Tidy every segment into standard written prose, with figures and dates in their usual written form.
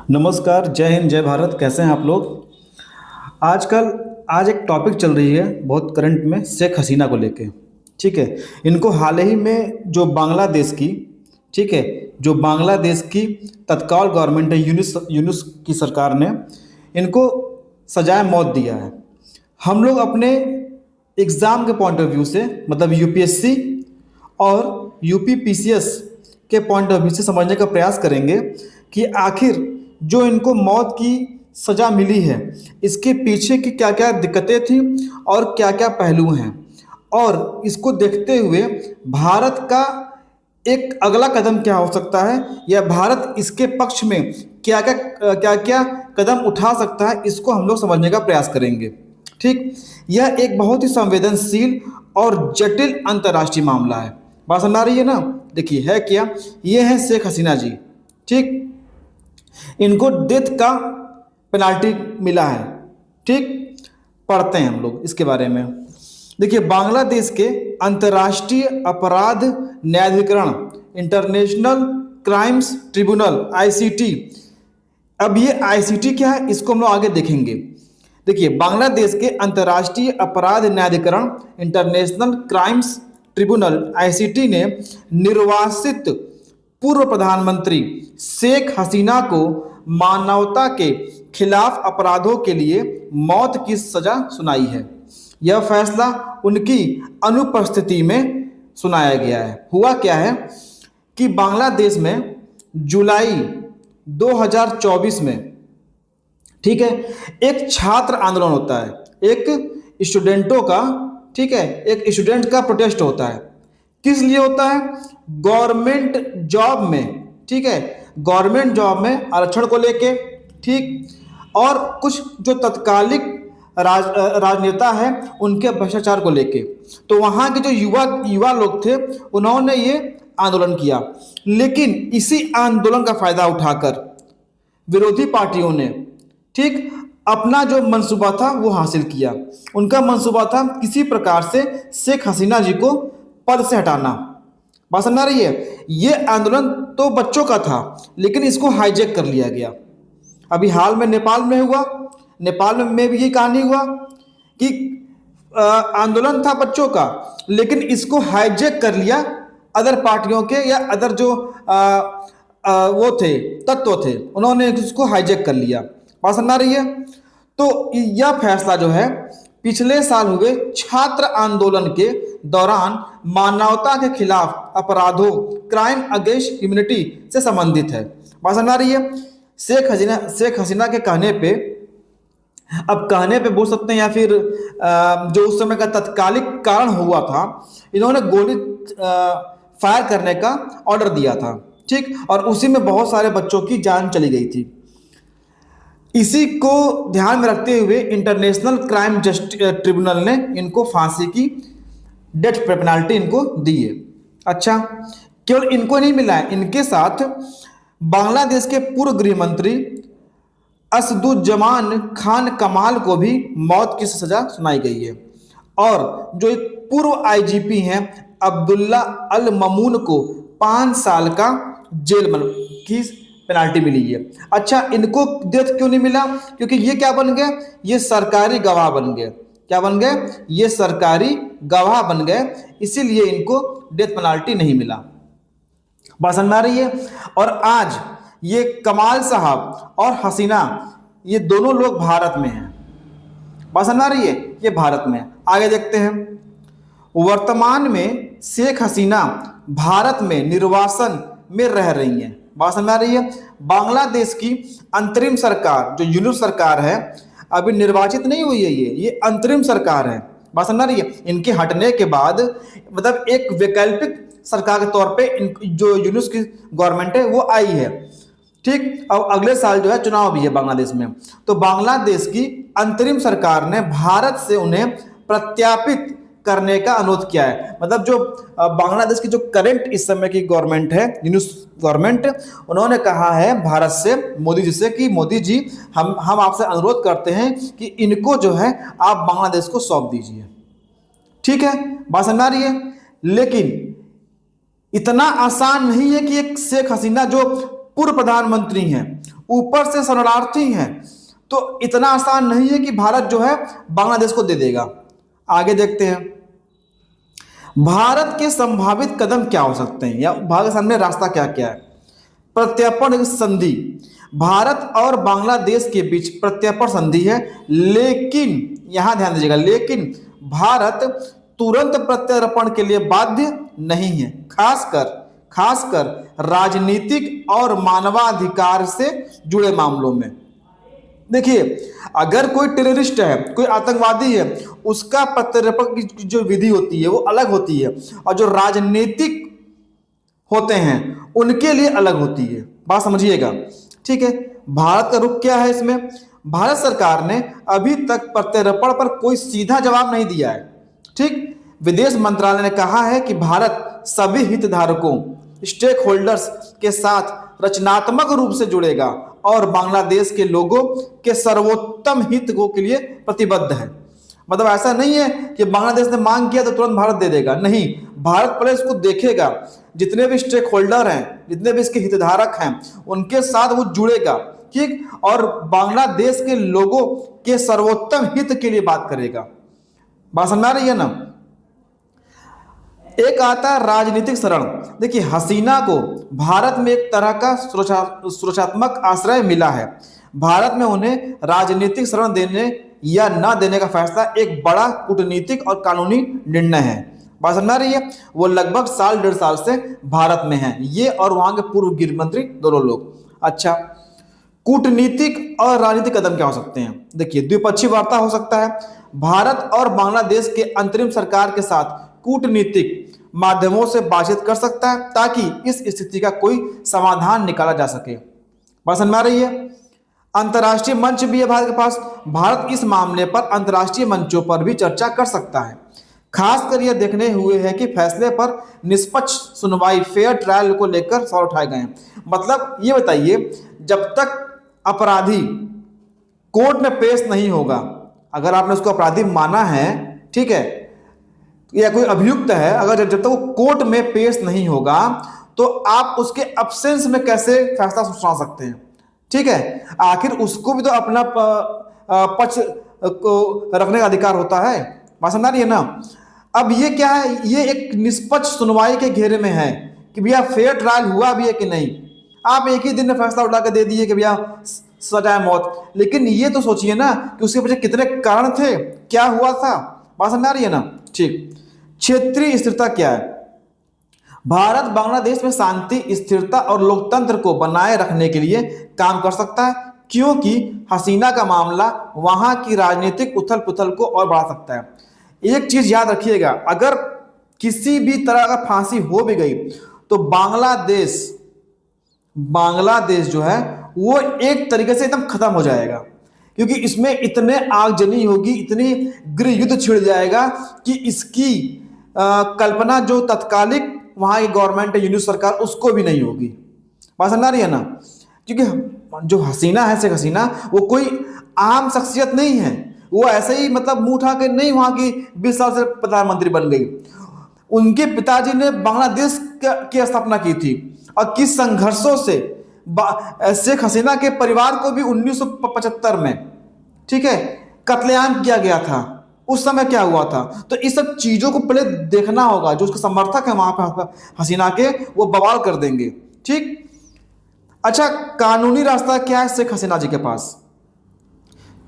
नमस्कार, जय हिंद, जय भारत। कैसे हैं आप लोग? आज एक टॉपिक चल रही है बहुत करंट में, शेख हसीना को लेके। ठीक है। इनको हाल ही में जो बांग्लादेश की, ठीक है, जो बांग्लादेश की तत्काल गवर्नमेंट है, यूनुस यूनुस की सरकार ने इनको सजाए मौत दिया है। हम लोग अपने एग्ज़ाम के पॉइंट ऑफ व्यू से, मतलब यूपीएससी और यूपी पीसीएस के पॉइंट ऑफ व्यू से समझने का प्रयास करेंगे कि आखिर जो इनको मौत की सज़ा मिली है, इसके पीछे की क्या क्या दिक्कतें थी और क्या क्या पहलू हैं, और इसको देखते हुए भारत का एक अगला कदम क्या हो सकता है, या भारत इसके पक्ष में क्या क्या कदम उठा सकता है, इसको हम लोग समझने का प्रयास करेंगे। ठीक। यह एक बहुत ही संवेदनशील और जटिल अंतर्राष्ट्रीय मामला है। बात समझ आ रही है ना? देखिए है क्या, ये है शेख हसीना जी। ठीक। इनको डेथ का पेनाल्टी मिला है। ठीक। पढ़ते हैं हम लोग इसके बारे में। देखिए, बांग्लादेश के अंतर्राष्ट्रीय अपराध न्यायाधिकरण, इंटरनेशनल क्राइम्स ट्रिब्यूनल, आईसीटी। अब ये आईसीटी क्या है, इसको हम लोग आगे देखेंगे। देखिए, बांग्लादेश के अंतर्राष्ट्रीय अपराध न्यायाधिकरण, इंटरनेशनल क्राइम्स ट्रिब्यूनल, आईसीटी ने निर्वासित पूर्व प्रधानमंत्री शेख हसीना को मानवता के खिलाफ अपराधों के लिए मौत की सजा सुनाई है। यह फैसला उनकी अनुपस्थिति में सुनाया गया है। हुआ क्या है कि बांग्लादेश में जुलाई 2024 में, ठीक है, एक छात्र आंदोलन होता है, एक स्टूडेंटों का, ठीक है, एक स्टूडेंट का प्रोटेस्ट होता है। किस लिए होता है? गवर्नमेंट जॉब में, ठीक है, गवर्नमेंट जॉब में आरक्षण को लेके, ठीक, और कुछ जो तत्कालिक राजनेता है उनके भ्रष्टाचार को लेके। तो वहाँ के जो युवा लोग थे, उन्होंने ये आंदोलन किया, लेकिन इसी आंदोलन का फायदा उठाकर विरोधी पार्टियों ने, ठीक, अपना जो मंसूबा था वो हासिल किया। उनका मंसूबा था किसी प्रकार से शेख हसीना जी को पद से हटाना। बात समझ आ रही है? ये आंदोलन तो बच्चों का था, लेकिन इसको हाईजैक कर लिया गया। अभी हाल में नेपाल में हुआ, नेपाल में भी ये कहानी हुआ कि आंदोलन था बच्चों का, लेकिन इसको हाईजैक कर लिया अदर पार्टियों के, या अदर जो वो थे, तत्व थे, उन्होंने इसको हाईजैक कर लिया। बात समझ आ रही है? तो यह फैसला जो है पिछले साल हुए छात्र आंदोलन के दौरान मानवता के खिलाफ अपराधों, क्राइम अगेंस्ट ह्यूमैनिटी से संबंधित है। बात समझ आ रही है? शेख हसीना के कहने पे, अब कहने पे बोल सकते हैं, या फिर जो उस समय का तत्कालिक कारण हुआ था, इन्होंने गोली फायर करने का ऑर्डर दिया था। ठीक। और उसी में बहुत सारे बच्चों की जान चली गई थी। इसी को ध्यान में रखते हुए इंटरनेशनल क्राइम ट्रिब्यूनल ने इनको फांसी की डेथ पेनल्टी इनको दी है। अच्छा, केवल इनको नहीं मिला है, इनके साथ बांग्लादेश के पूर्व गृह मंत्री असदुज्जमान खान कमाल को भी मौत की सजा सुनाई गई है, और जो एक पूर्व आईजीपी हैं अब्दुल्ला अल ममून को 5 साल का जेल की पेनाल्टी मिली है। अच्छा, इनको डेथ क्यों नहीं मिला? क्योंकि ये क्या बन गए? ये सरकारी गवाह बन गए। क्या बन गए? ये सरकारी गवाह बन गए, इसीलिए इनको डेथ पेनाल्टी नहीं मिला। बात समझ में आ रही है? और आज ये कमाल साहब और हसीना, ये दोनों लोग भारत में हैं। बात समझ में आ रही है? ये भारत में है। आगे देखते हैं। वर्तमान में शेख हसीना भारत में निर्वासन में रह रही हैं। बात समझ में आ रही है? बांग्लादेश की अंतरिम सरकार, जो यूनुस सरकार है, अभी निर्वाचित नहीं हुई है, ये अंतरिम सरकार है। बात समझ में आ रही है? इनके हटने के बाद, मतलब एक वैकल्पिक सरकार के तौर पे जो यूनुस की गवर्नमेंट है वो आई है। ठीक। अब अगले साल जो है चुनाव भी है बांग्लादेश में, तो बांग्लादेश की अंतरिम सरकार ने भारत से उन्हें प्रत्यापित करने का अनुरोध किया है। मतलब जो बांग्लादेश की जो करंट इस समय की गवर्नमेंट है, यूनुस गवर्नमेंट, उन्होंने कहा है भारत से, मोदी जी से, कि मोदी जी, हम आपसे अनुरोध करते हैं कि इनको जो है आप बांग्लादेश को सौंप दीजिए। ठीक है, बात समझ आ रही है? लेकिन इतना आसान नहीं है कि एक शेख हसीना जो पूर्व प्रधानमंत्री हैं ऊपर से शरणार्थी हैं, तो इतना आसान नहीं है कि भारत जो है बांग्लादेश को दे देगा। आगे देखते हैं भारत के संभावित कदम क्या हो सकते हैं या भारत के सामने रास्ता क्या क्या है। प्रत्यर्पण संधि, भारत और बांग्लादेश के बीच प्रत्यर्पण संधि है, लेकिन यहां ध्यान दीजिएगा, लेकिन भारत तुरंत प्रत्यर्पण के लिए बाध्य नहीं है, खासकर राजनीतिक और मानवाधिकार से जुड़े मामलों में। देखिए, अगर कोई टेररिस्ट है, कोई आतंकवादी है, उसका प्रत्यर्पण की जो विधि होती है वो अलग होती है, और जो राजनीतिक होते हैं उनके लिए अलग होती है। बात समझिएगा, ठीक है। भारत का रुख क्या है इसमें? भारत सरकार ने अभी तक प्रत्यर्पण पर कोई सीधा जवाब नहीं दिया है, ठीक। विदेश मंत्रालय ने कहा है कि भारत सभी हितधारकों, स्टेक होल्डर्स के साथ रचनात्मक रूप से जुड़ेगा और बांग्लादेश के लोगों के सर्वोत्तम हित के लिए प्रतिबद्ध है। मतलब ऐसा नहीं है कि बांग्लादेश ने मांग किया तो तुरंत भारत दे देगा, नहीं, भारत पहले इसको देखेगा, जितने भी स्टेक होल्डर हैं, जितने भी इसके हितधारक हैं, उनके साथ वो जुड़ेगा, ठीक, और बांग्लादेश के लोगों के सर्वोत्तम हित के लिए बात करेगा। बात समझ आ रही है ना। एक आता है राजनीतिक शरण। देखिए, हसीना को भारत में एक तरह का सुरक्षात्मक आश्रय मिला है। भारत में उन्हें राजनीतिक शरण देने या न देने का फैसला एक बड़ा कूटनीतिक और कानूनी निर्णय है। बात समझ आ रही है। वो लगभग साल 1.5 साल से भारत में हैं, ये और वहां के पूर्व गृह मंत्री दोनों लोग। अच्छा, कूटनीतिक और राजनीतिक कदम क्या हो सकते हैं? देखिए, द्विपक्षीय वार्ता हो सकता है। भारत और बांग्लादेश के अंतरिम सरकार के साथ कूटनीतिक माध्यमों से बातचीत कर सकता है ताकि इस स्थिति का कोई समाधान निकाला जा सके। बात समझ में आ रही है। अंतर्राष्ट्रीय मंच भी है भारत के पास। भारत इस मामले पर अंतर्राष्ट्रीय मंचों पर भी चर्चा कर सकता है। खासकर यह देखने हुए है कि फैसले पर निष्पक्ष सुनवाई, फेयर ट्रायल को लेकर सवाल उठाए गए हैं। मतलब ये बताइए, जब तक अपराधी कोर्ट में पेश नहीं होगा, अगर आपने उसको अपराधी माना है, ठीक है, या कोई अभियुक्त है, अगर जब तक वो कोर्ट में पेश नहीं होगा तो आप उसके अब्सेंस में कैसे फैसला सुना सकते हैं, ठीक है। आखिर उसको भी तो अपना पक्ष को रखने का अधिकार होता है। बात समझ आ रही है ना। अब ये क्या है, ये एक निष्पक्ष सुनवाई के घेरे में है कि भैया फेयर ट्रायल हुआ भी है कि नहीं। आप एक ही दिन में फैसला उठा के दे दिए कि भैया सजा मौत, लेकिन ये तो सोचिए ना कि उसके पीछे कितने कारण थे, क्या हुआ था। बात समझ आ रही है ना। ठीक, क्षेत्रीय स्थिरता क्या है? भारत बांग्लादेश में शांति, स्थिरता और लोकतंत्र को बनाए रखने के लिए काम कर सकता है, क्योंकि हसीना का मामला वहां की राजनीतिक उथल पुथल को और बढ़ा सकता है। एक चीज याद रखिएगा, अगर किसी भी तरह का फांसी हो भी गई तो बांग्लादेश जो है वो एक तरीके से एकदम खत्म हो जाएगा, क्योंकि इसमें इतने आगजनी होगी, इतनी गृह युद्ध छिड़ जाएगा कि इसकी कल्पना जो तत्कालिक वहां की गवर्नमेंट है, यूनिट सरकार, उसको भी नहीं होगी। बात समझ आ रही है ना। क्योंकि जो हसीना है, शेख हसीना, वो कोई आम शख्सियत नहीं है। वो ऐसे ही मतलब मुंह उठा के नहीं वहां की 20 साल से प्रधानमंत्री बन गई। उनके पिताजी ने बांग्लादेश की स्थापना की थी, और किस संघर्षों से शेख हसीना के परिवार को भी 1975 में, ठीक है, कत्लेआम किया गया था। उस समय क्या हुआ था, तो इस सब चीजों को पहले देखना होगा। जो उसके समर्थक है वहां पर हसीना के, वो बवाल कर देंगे, ठीक। अच्छा, कानूनी रास्ता क्या है शेख हसीना जी के पास?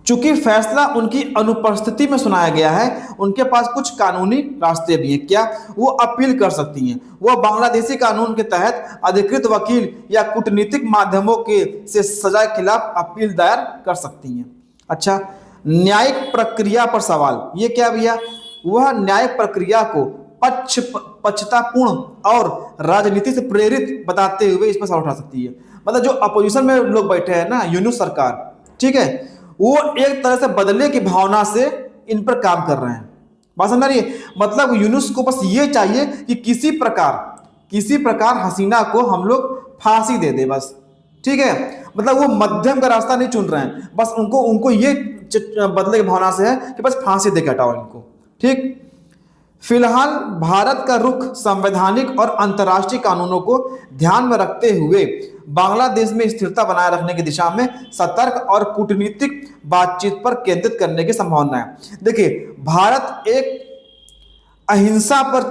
चूंकि फैसला उनकी अनुपस्थिति में सुनाया गया है, उनके पास कुछ कानूनी रास्ते भी हैं। क्या? वो अपील कर सकती हैं। वो बांग्लादेशी कानून के तहत अधिकृत वकील या कूटनीतिक माध्यमों के से सजा के खिलाफ अपील दायर कर सकती हैं। अच्छा, न्यायिक प्रक्रिया पर सवाल, ये क्या भैया? वह न्यायिक प्रक्रिया को पक्षपातपूर्ण और राजनीति से प्रेरित बताते हुए इस पर सवाल उठा सकती है। मतलब जो अपोजिशन में लोग बैठे हैं ना, यूनुस सरकार, ठीक है, वो एक तरह से बदले की भावना से इन पर काम कर रहे हैं। बात समझ रही है। मतलब यूनुस को बस ये चाहिए कि किसी प्रकार हसीना को हम लोग फांसी दे दे, बस, ठीक है। मतलब वो मध्यम का रास्ता नहीं चुन रहे हैं, बस उनको ये बदले की भावना से है कि बस फांसी दे के हटाओ इनको, ठीक। फिलहाल भारत का रुख संवैधानिक और अंतर्राष्ट्रीय कानूनों को ध्यान में रखते हुए बांग्लादेश में स्थिरता बनाए रखने की दिशा में सतर्क और कूटनीतिक बातचीत पर केंद्रित करने की संभावना है। देखिए, भारत एक अहिंसा पर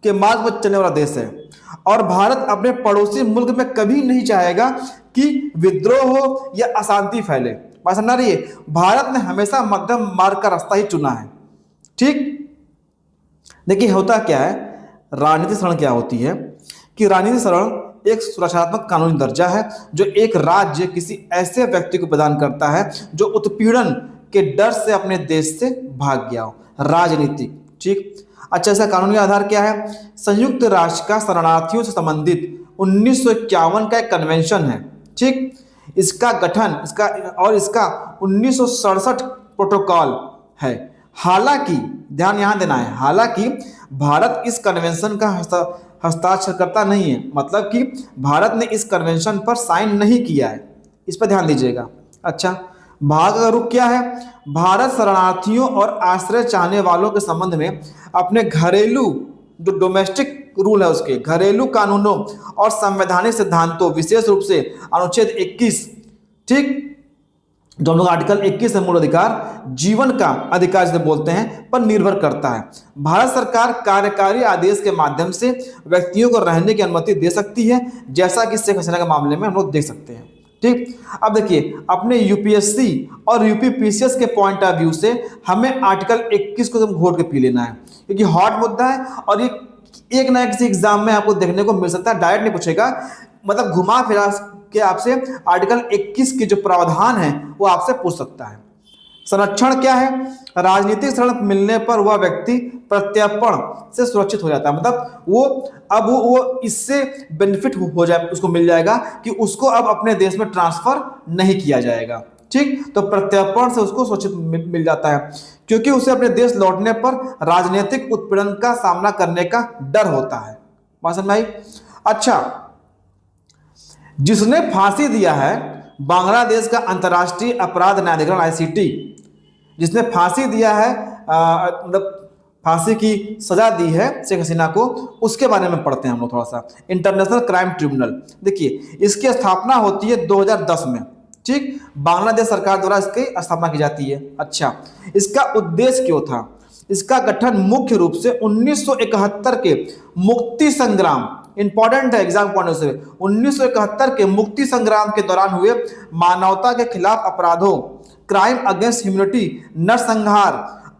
के मार्ग पर चलने वाला देश है और भारत अपने पड़ोसी मुल्क में कभी नहीं चाहेगा कि विद्रोह हो या अशांति फैले। बात समझ रही है? भारत ने हमेशा मध्यम मार्ग का रास्ता ही चुना है। ठीक, देखिए होता क्या है, राजनीतिक शरण क्या होती है कि राजनीतिक शरण एक सुरक्षात्मक कानूनी दर्जा है जो एक राज्य किसी ऐसे व्यक्ति को प्रदान करता है जो उत्पीड़न के डर से अपने देश से भाग गया हो। राजनीतिक, ठीक। अच्छा, इसका कानूनी आधार क्या है? संयुक्त राष्ट्र का शरणार्थियों से संबंधित 1951 का एक कन्वेंशन है। ठीक, इसका गठन इसका 1967 प्रोटोकॉल है। हालांकि ध्यान यहां देना है, हालांकि भारत इस कन्वेंशन का हस्ताक्षरकर्ता नहीं है, मतलब कि भारत ने इस कन्वेंशन पर साइन नहीं किया है। इस पर ध्यान दीजिएगा। अच्छा, भाग का रुख क्या है? भारत शरणार्थियों और आश्रय चाहने वालों के संबंध में अपने घरेलू जो डोमेस्टिक रूल है उसके घरेलू कानूनों और संवैधानिक सिद्धांतों, विशेष रूप से अनुच्छेद 21, ठीक, जो हम लोग आर्टिकल 21 है, मूल अधिकार, जीवन का अधिकार जिसे बोलते हैं, पर निर्भर करता है। भारत सरकार कार्यकारी आदेश के माध्यम से व्यक्तियों को रहने की अनुमति दे सकती है, जैसा कि शेख हसीना के मामले में हम लोग देख सकते हैं। ठीक, अब देखिए, अपने यूपीएससी और यूपीपीसीएस के पॉइंट ऑफ व्यू से हमें आर्टिकल 21 को घोट के पी लेना है, क्योंकि हॉट मुद्दा है और ये एक ना किसी एग्जाम में आपको देखने को मिल सकता है। डायरेक्ट नहीं पूछेगा, मतलब घुमा फिरा के आपसे आर्टिकल 21 के जो प्रावधान है वो आपसे पूछ सकता है। संरक्षण क्या है? राजनीतिक शरण मिलने पर वह व्यक्ति प्रत्यर्पण से सुरक्षित हो जाता है, मतलब वो इससे बेनिफिट हो जाए, उसको मिल जाएगा कि उसको अब अपने देश में ट्रांसफर नहीं किया जाएगा। ठीक, तो प्रत्यर्पण से उसको सुरक्षित मिल जाता है, क्योंकि उसे अपने देश लौटने पर राजनीतिक उत्पीड़न का सामना करने का डर होता है। बात समझ में आई? अच्छा, जिसने फांसी दिया है बांग्लादेश का अंतर्राष्ट्रीय अपराध न्यायाधिकरण आईसीटी, जिसने फांसी दिया है, मतलब फांसी की सजा दी है शेख हसीना को, उसके बारे में पढ़ते हैं हम लोग थोड़ा सा। इंटरनेशनल क्राइम ट्रिब्यूनल, देखिए इसकी स्थापना होती है 2010 में। ठीक, बांग्लादेश सरकार द्वारा इसकी स्थापना की जाती है। अच्छा, इसका उद्देश्य क्यों था? इसका गठन मुख्य रूप से 1971 के मुक्ति संग्राम, इंपॉर्टेंट है एग्जाम पॉइंट से, 1971 के मुक्ति संग्राम के दौरान हुए मानवता के खिलाफ अपराधों, क्राइम अगेंस्ट ह्यूमैनिटी, नरसंहार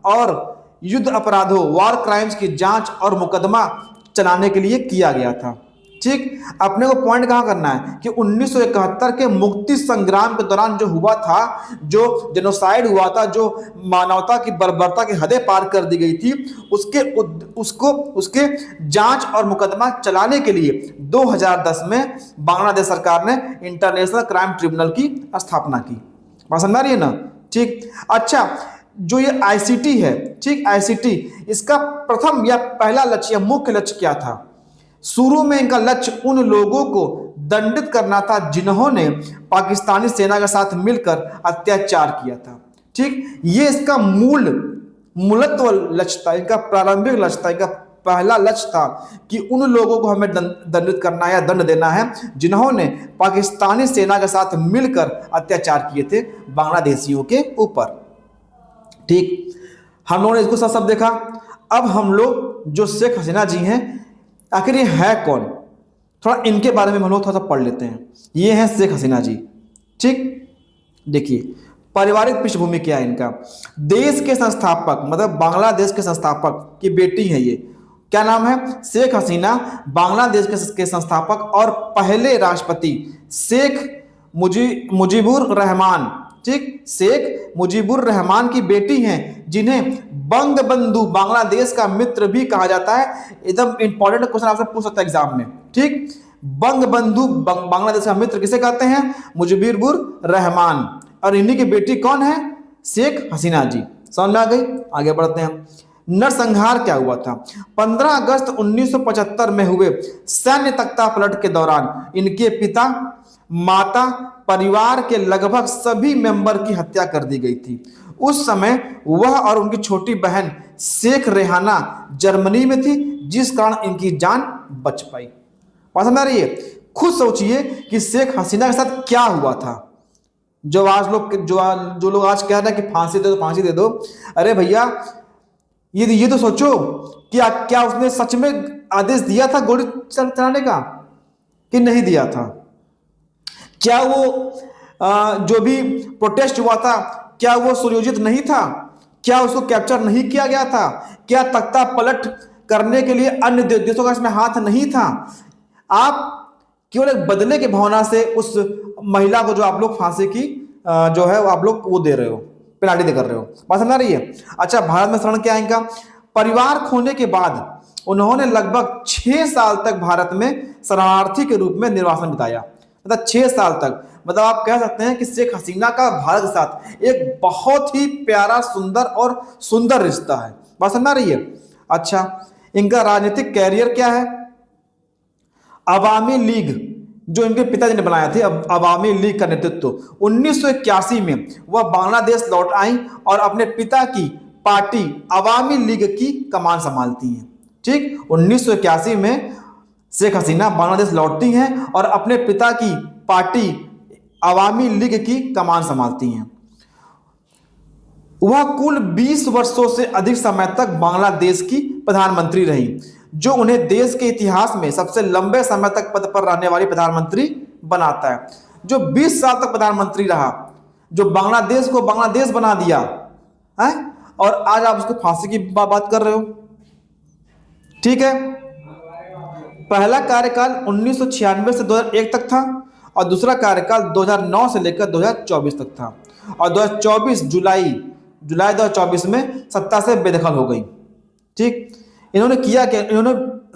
और युद्ध अपराधों, वॉर क्राइम्स की जांच और मुकदमा चलाने के लिए किया गया था। ठीक, अपने को पॉइंट कहां करना है कि 1971 के मुक्ति संग्राम के दौरान जो हुआ था, जो जेनोसाइड हुआ था, जो मानवता की बर्बरता की हदें पार कर दी गई थी, उसके जांच और मुकदमा चलाने के लिए 2010 में बांग्लादेश सरकार ने इंटरनेशनल क्राइम ट्रिब्यूनल की स्थापना की। बात समझ आ रही है ना? ठीक, अच्छा, जो ये आईसीटी है, ठीक, आईसीटी, इसका प्रथम या पहला लक्ष्य या मुख्य लक्ष्य क्या था? शुरू में इनका लक्ष्य उन लोगों को दंडित करना था जिन्होंने पाकिस्तानी सेना के साथ मिलकर अत्याचार किया था। ठीक, ये इसका मूलत्व लक्ष्य था, इनका प्रारंभिक लक्ष्य था, इनका पहला लक्ष्य था कि उन लोगों को हमें दंडित करना है या दंड देना है जिन्होंने पाकिस्तानी सेना के साथ मिलकर अत्याचार किए थे बांग्लादेशियों के ऊपर। ठीक, हम लोगों ने इसको सब देखा। अब हम लोग जो शेख हसीना जी हैं, आखिर ये है कौन, थोड़ा इनके बारे में हम लोग थोड़ा सा पढ़ लेते हैं। ये हैं शेख हसीना जी। ठीक, देखिए पारिवारिक पृष्ठभूमि क्या है इनका। देश के संस्थापक, मतलब बांग्लादेश के संस्थापक की बेटी है ये। क्या नाम है? शेख हसीना बांग्लादेश के संस्थापक और पहले राष्ट्रपति शेख मुजीबुर रहमान, ठीक, शेख मुजीबुर रहमान की बेटी हैं, जिन्हें बंगबंधु, बांग्लादेश का मित्र भी कहा जाता है। एकदम इंपॉर्टेंट क्वेश्चन आपसे पूछ सकता है एग्जाम में। ठीक, बंगबंधु बांग्लादेश का मित्र किसे कहते हैं? मुजीबुर रहमान। और इन्हीं की बेटी कौन है? शेख हसीना जी। समझ में आ गई? आगे बढ़ते हैं। नरसंहार क्या हुआ था? 15 अगस्त 1975 में हुए सैन्य तख्तापलट के दौरान इनके पिता, माता, परिवार के लगभग सभी मेंबर की हत्या कर दी गई थी। उस समय वह और उनकी छोटी बहन शेख रेहाना जर्मनी में थी, जिस कारण इनकी जान बच पाई। बात समझ आ रही है? खुद सोचिए कि शेख हसीना के साथ क्या हुआ था। जो आज लोग जो लोग आज कह रहे हैं कि फांसी दे दो, फांसी दे दो, अरे भैया ये तो सोचो कि क्या उसने सच में आदेश दिया था गोली चलाने का कि नहीं दिया था? क्या वो जो भी प्रोटेस्ट हुआ था क्या वो सुनियोजित नहीं था? क्या उसको कैप्चर नहीं किया गया था? क्या तख्ता पलट करने के लिए अन्य देशों का इसमें हाथ नहीं था? आप केवल एक बदले की भावना से उस महिला को जो आप लोग फांसी की जो है आप लोग वो दे रहे हो, पेनाल्टी दे कर रहे हो। बात समझ आ रही है? अच्छा, भारत में शरण क्या है इनका? परिवार खोने के बाद उन्होंने लगभग 6 साल तक भारत में शरणार्थी के रूप में निर्वासन बिताया। मतलब 6 साल तक, मतलब आप कह सकते हैं कि शेख हसीना का भारत के साथ एक बहुत ही प्यारा, सुंदर और सुंदर रिश्ता है। बात समझ आ रही है? अच्छा, इनका राजनीतिक कैरियर क्या है? अवामी लीग, जो इनके पिताजी ने बनाया थे, अवामी लीग का नेतृत्व 1981 में वह बांग्लादेश लौट आई और अपने पिता की पार्टी अवामी लीग की कमान संभालती हैं। ठीक, 1981 में शेख हसीना बांग्लादेश लौटती हैं और अपने पिता की पार्टी अवामी लीग की कमान संभालती हैं। वह कुल 20 वर्षों से अधिक समय तक बांग्लादेश की प्रधानमंत्री रही, जो उन्हें देश के इतिहास में सबसे लंबे समय तक पद पर रहने वाली प्रधानमंत्री बनाता है। जो 20 साल तक प्रधानमंत्री रहा, जो बांग्लादेश को बांग्लादेश बना दिया है, और आज आप उसको फांसी की बात कर रहे हो। ठीक है, पहला कार्यकाल 1996 से 2001 तक था और दूसरा कार्यकाल 2009 से लेकर 2024 तक था, और 2024 जुलाई 2024 में सत्ता से बेदखल हो गई। ठीक, इन्होंने किया कि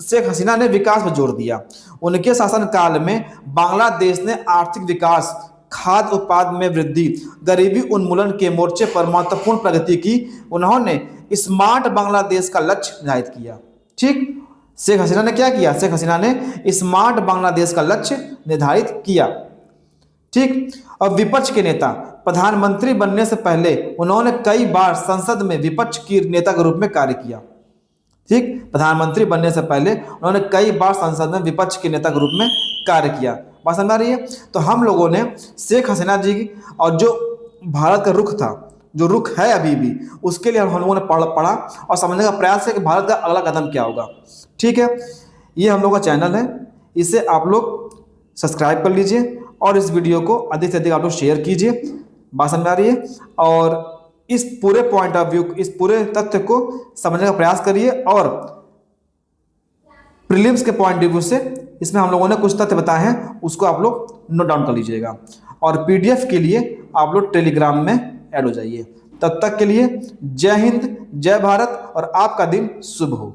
शेख हसीना ने विकास पर जोर दिया। उनके शासनकाल में बांग्लादेश ने आर्थिक विकास, खाद्य उत्पाद में वृद्धि, गरीबी उन्मूलन के मोर्चे पर महत्वपूर्ण प्रगति की। उन्होंने स्मार्ट बांग्लादेश का लक्ष्य निर्धारित किया। ठीक, शेख हसीना ने क्या किया? शेख हसीना ने स्मार्ट बांग्लादेश का लक्ष्य निर्धारित किया। ठीक, और विपक्ष के नेता, प्रधानमंत्री बनने से पहले उन्होंने कई बार संसद में विपक्ष की नेता के रूप में कार्य किया। ठीक, प्रधानमंत्री बनने से पहले उन्होंने कई बार संसद में विपक्ष के नेता के रूप में कार्य किया। बात समझ आ रही है? तो हम लोगों ने शेख हसीना जी की और जो भारत का रुख था, जो रुख है अभी भी, उसके लिए हम लोगों ने पढ़ा और समझने का प्रयास है कि भारत का अगला कदम क्या होगा। ठीक है, ये हम लोग का चैनल है, इसे आप लोग सब्सक्राइब कर लीजिए और इस वीडियो को अधिक से अधिक आप लोग शेयर कीजिए। बात समझ आ रही है? और इस पूरे पॉइंट ऑफ व्यू, इस पूरे तथ्य को समझने का प्रयास करिए, और प्रीलिम्स के पॉइंट ऑफ व्यू से इसमें हम लोगों ने कुछ तथ्य बताए हैं, उसको आप लोग नोट डाउन कर लीजिएगा। और पीडीएफ के लिए आप लोग टेलीग्राम में ऐड हो जाइए। तब तक के लिए जय हिंद, जय भारत, और आपका दिन शुभ हो।